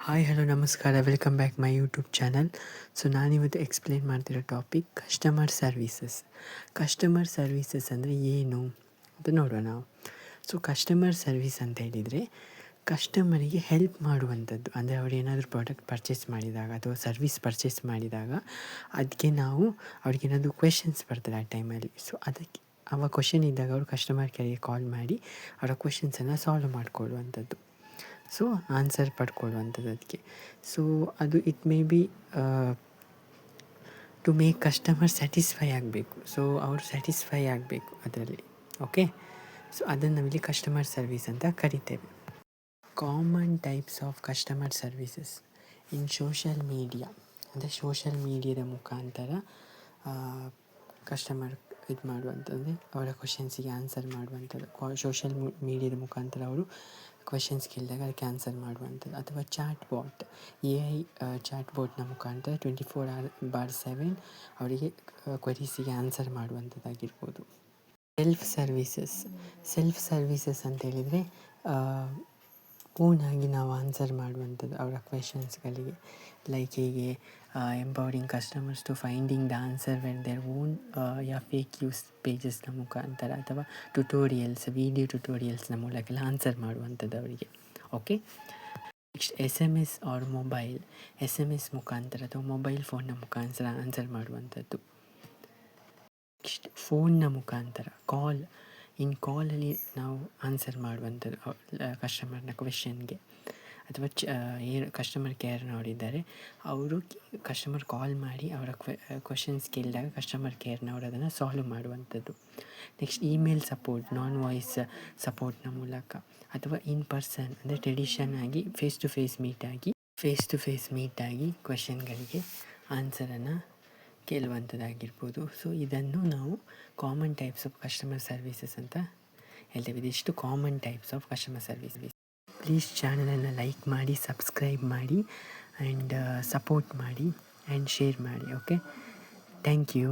Hi hello ನಮಸ್ಕಾರ, welcome back my YouTube channel. So ನಾನಿವತ್ತು explain ಮಾಡ್ತಿರೋ topic customer services. Customer services ಅಂದರೆ ಏನು ಅಂತ ನೋಡೋಣ ನಾವು. ಸೊ ಕಸ್ಟಮರ್ ಸರ್ವೀಸ್ ಅಂತ ಹೇಳಿದರೆ ಕಸ್ಟಮರಿಗೆ ಹೆಲ್ಪ್ ಮಾಡುವಂಥದ್ದು. ಅಂದರೆ ಅವ್ರು ಏನಾದರೂ ಪ್ರಾಡಕ್ಟ್ ಪರ್ಚೇಸ್ ಮಾಡಿದಾಗ ಅಥವಾ ಸರ್ವಿಸ್ ಪರ್ಚೇಸ್ ಮಾಡಿದಾಗ ಅದಕ್ಕೆ ನಾವು ಅವ್ರಿಗೇನಾದರೂ ಕ್ವೆಶನ್ಸ್ ಬರ್ತದೆ ಆ ಟೈಮಲ್ಲಿ. ಸೊ ಅದಕ್ಕೆ ಅವ ಕ್ವೆಶನ್ ಇದ್ದಾಗ ಅವರು ಕಸ್ಟಮರ್ ಕೇರಿಗೆ ಕಾಲ್ ಮಾಡಿ ಅವರ ಕ್ವೆಶನ್ಸನ್ನು ಸಾಲ್ವ್ ಮಾಡಿಕೊಳ್ಳುವಂಥದ್ದು. ಸೊ ಆನ್ಸರ್ ಪಡ್ಕೊಳ್ಳುವಂಥದ್ದು ಅದಕ್ಕೆ. ಸೊ ಅದು it may be to make customer satisfy ಆಗಬೇಕು. ಸೊ ಅವರು ಸ್ಯಾಟಿಸ್ಫೈ ಆಗಬೇಕು ಅದರಲ್ಲಿ. ಓಕೆ, ಸೊ ಅದನ್ನು ನಾವಿಲ್ಲಿ ಕಸ್ಟಮರ್ ಸರ್ವೀಸ್ ಅಂತ ಕರಿತೇವೆ. Common types of customer services in social media. ಅಂದರೆ ಸೋಷಿಯಲ್ ಮೀಡಿಯಾದ ಮುಖಾಂತರ ಕಸ್ಟಮರ್ ಇದು ಮಾಡುವಂಥದ್ದು, ಅವರ ಕ್ವೆಶನ್ಸಿಗೆ ಆನ್ಸರ್ ಮಾಡುವಂಥದ್ದು. ಸೋಷಿಯಲ್ ಮೀಡಿಯಾದ ಮುಖಾಂತರ ಅವರು ಕ್ವೆಶನ್ಸ್ ಕೇಳಿದಾಗ ಅದಕ್ಕೆ ಆನ್ಸರ್ ಮಾಡುವಂಥದ್ದು. ಅಥವಾ ಚಾಟ್ ಬಾಟ್, AI ಚಾಟ್ ಬಾಟ್ನ ಮುಖಾಂತರ 24/7 ಅವರಿಗೆ ಕ್ವೆರೀಸಿಗೆ ಆನ್ಸರ್ ಮಾಡುವಂಥದ್ದಾಗಿರ್ಬೋದು. ಸೆಲ್ಫ್ ಸರ್ವೀಸಸ್ ಅಂತೇಳಿದರೆ ಓನಾಗಿ ನಾವು ಆನ್ಸರ್ ಮಾಡುವಂಥದ್ದು ಅವರ ಕ್ವೆಶನ್ಸ್ಗಳಿಗೆ. ಲೈಕ್ ಹೀಗೆ empowering customers to finding the answer when their own FAQs ಪೇಜಸ್ನ ಮುಖಾಂತರ, ಅಥವಾ ಟ್ಯುಟೋರಿಯಲ್ಸ್, ವಿಡಿಯೋ ಟ್ಯುಟೋರಿಯಲ್ಸ್ನ ಮೂಲಕ ಎಲ್ಲ ಆನ್ಸರ್ ಮಾಡುವಂಥದ್ದು ಅವರಿಗೆ. Okay, next SMS or mobile. SMS ಮುಖಾಂತರ ಅಥವಾ ಮೊಬೈಲ್ ಫೋನ್ನ ಮುಖಾಂತರ ಆನ್ಸರ್ ಮಾಡುವಂಥದ್ದು. ನೆಕ್ಸ್ಟ್ ಫೋನ್ನ ಮುಖಾಂತರ ಕಾಲಲ್ಲಿ ನಾವು ಆನ್ಸರ್ ಮಾಡುವಂಥದ್ದು ಕಸ್ಟಮರ್ನ ಕ್ವೆಶನ್ಗೆ. ಅಥವಾ ಏನು ಕಸ್ಟಮರ್ ಕೇರ್ನವರಿದ್ದಾರೆ ಅವರು ಕಸ್ಟಮರ್ ಕಾಲ್ ಮಾಡಿ ಅವರ ಕ್ವೆಶನ್ಸ್ ಕೇಳಿದಾಗ ಕಸ್ಟಮರ್ ಕೇರ್ನವರು ಅದನ್ನು ಸಾಲ್ವ್ ಮಾಡುವಂಥದ್ದು. Next email support, non voice ಸಪೋರ್ಟ್ನ ಮೂಲಕ. ಅಥವಾ ಇನ್ ಪರ್ಸನ್ ಅಂದರೆ ಟ್ರೆಡಿಷನ್ ಆಗಿ ಫೇಸ್ ಟು ಫೇಸ್ ಮೀಟಾಗಿ ಕ್ವೆಶನ್ಗಳಿಗೆ ಆನ್ಸರನ್ನು ಕೇಳುವಂಥದ್ದಾಗಿರ್ಬೋದು. ಸೊ ಇದನ್ನು ನಾವು common types of customer services ಅಂತ ಹೇಳ್ತೇವೆ. ಇದಿಷ್ಟು common types of customer service. Please ಚಾನಲನ್ನು ಲೈಕ್ ಮಾಡಿ, ಸಬ್ಸ್ಕ್ರೈಬ್ ಮಾಡಿ ಆ್ಯಂಡ್ ಸಪೋರ್ಟ್ ಮಾಡಿ ಆ್ಯಂಡ್ ಶೇರ್ ಮಾಡಿ. Okay, thank you.